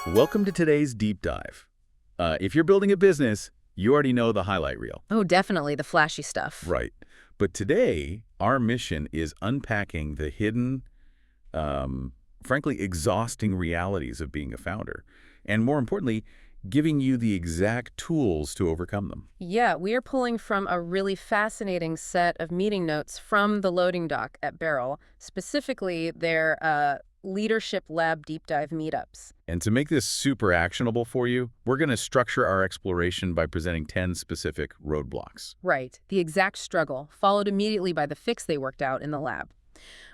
Welcome to today's deep dive. If you're building a business, you already know the highlight reel. Oh, definitely, the flashy stuff. Right. But today, our mission is unpacking the hidden, frankly, exhausting realities of being a founder. And more importantly, giving you the exact tools to overcome them. Yeah, we are pulling from a really fascinating set of meeting notes from the loading dock at Barrel, specifically their Leadership Lab deep dive meetups. And to make this super actionable for you, we're going to structure our exploration by presenting 10 specific roadblocks. Right, the exact struggle, followed immediately by the fix they worked out in the lab.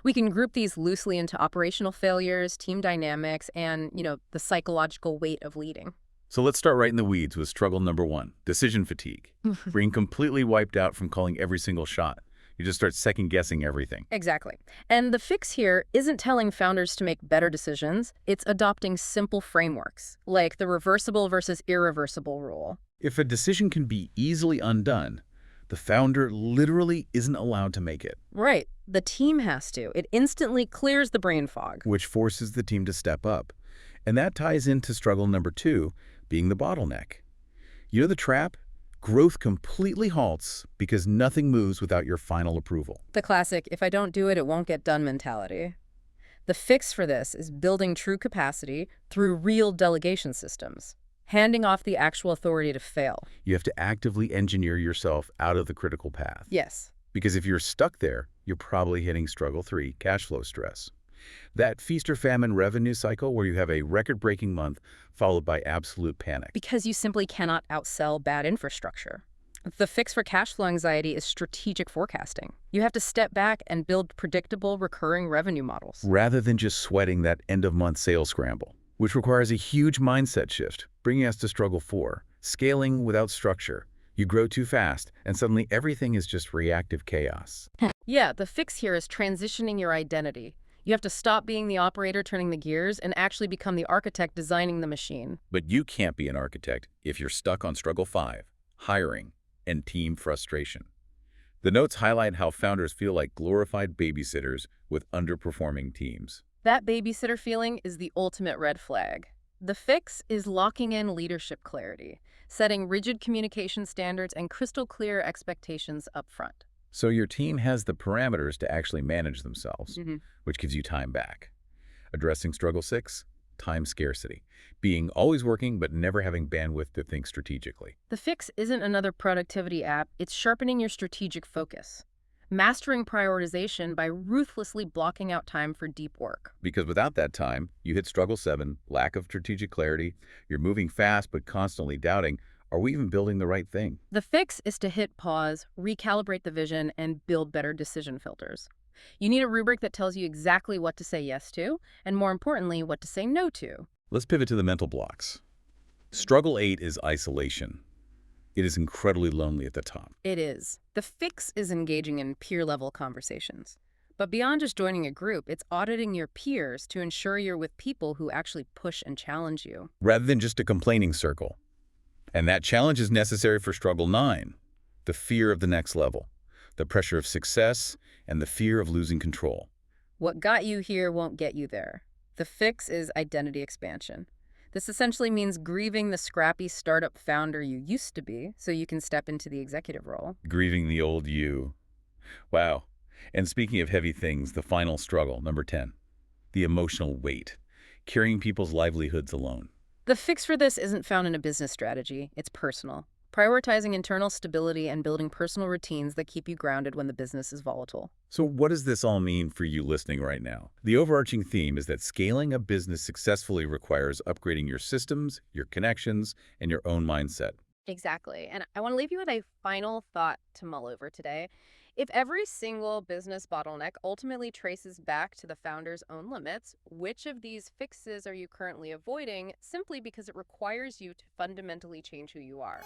We can group these loosely into operational failures, team dynamics, and, the psychological weight of leading. So let's start right in the weeds with struggle number 1, decision fatigue. Being completely wiped out from calling every single shot. You just start second-guessing everything. Exactly. And the fix here isn't telling founders to make better decisions. It's adopting simple frameworks, like the reversible versus irreversible rule. If a decision can be easily undone, the founder literally isn't allowed to make it. Right. The team has to. It instantly clears the brain fog. Which forces the team to step up. And that ties into struggle number 2, being the bottleneck. You know the trap? Growth completely halts because nothing moves without your final approval. The classic, if I don't do it, it won't get done mentality. The fix for this is building true capacity through real delegation systems, handing off the actual authority to fail. You have to actively engineer yourself out of the critical path. Yes. Because if you're stuck there, you're probably hitting struggle 3, cash flow stress. That feast or famine revenue cycle where you have a record-breaking month followed by absolute panic. Because you simply cannot outsell bad infrastructure. The fix for cash flow anxiety is strategic forecasting. You have to step back and build predictable, recurring revenue models. Rather than just sweating that end-of-month sales scramble, which requires a huge mindset shift, bringing us to struggle 4, scaling without structure. You grow too fast, and suddenly everything is just reactive chaos. Yeah, the fix here is transitioning your identity. You have to stop being the operator turning the gears and actually become the architect designing the machine. But you can't be an architect if you're stuck on struggle 5, hiring, and team frustration. The notes highlight how founders feel like glorified babysitters with underperforming teams. That babysitter feeling is the ultimate red flag. The fix is locking in leadership clarity, setting rigid communication standards and crystal clear expectations up front. So your team has the parameters to actually manage themselves, which gives you time back. Addressing struggle 6, time scarcity. Being always working but never having bandwidth to think strategically. The fix isn't another productivity app, it's sharpening your strategic focus. Mastering prioritization by ruthlessly blocking out time for deep work. Because without that time, you hit struggle 7, lack of strategic clarity. You're moving fast but constantly doubting, are we even building the right thing? The fix is to hit pause, recalibrate the vision, and build better decision filters. You need a rubric that tells you exactly what to say yes to, and more importantly, what to say no to. Let's pivot to the mental blocks. Struggle 8 is isolation. It is incredibly lonely at the top. It is. The fix is engaging in peer-level conversations. But beyond just joining a group, it's auditing your peers to ensure you're with people who actually push and challenge you. Rather than just a complaining circle. And that challenge is necessary for struggle 9, the fear of the next level, the pressure of success, and the fear of losing control. What got you here won't get you there. The fix is identity expansion. This essentially means grieving the scrappy startup founder you used to be so you can step into the executive role. Grieving the old you. Wow. And speaking of heavy things, the final struggle, number 10, the emotional weight, carrying people's livelihoods alone. The fix for this isn't found in a business strategy, it's personal. Prioritizing internal stability and building personal routines that keep you grounded when the business is volatile. So what does this all mean for you listening right now? The overarching theme is that scaling a business successfully requires upgrading your systems, your connections, and your own mindset. Exactly. And I want to leave you with a final thought to mull over today. If every single business bottleneck ultimately traces back to the founder's own limits, which of these fixes are you currently avoiding simply because it requires you to fundamentally change who you are?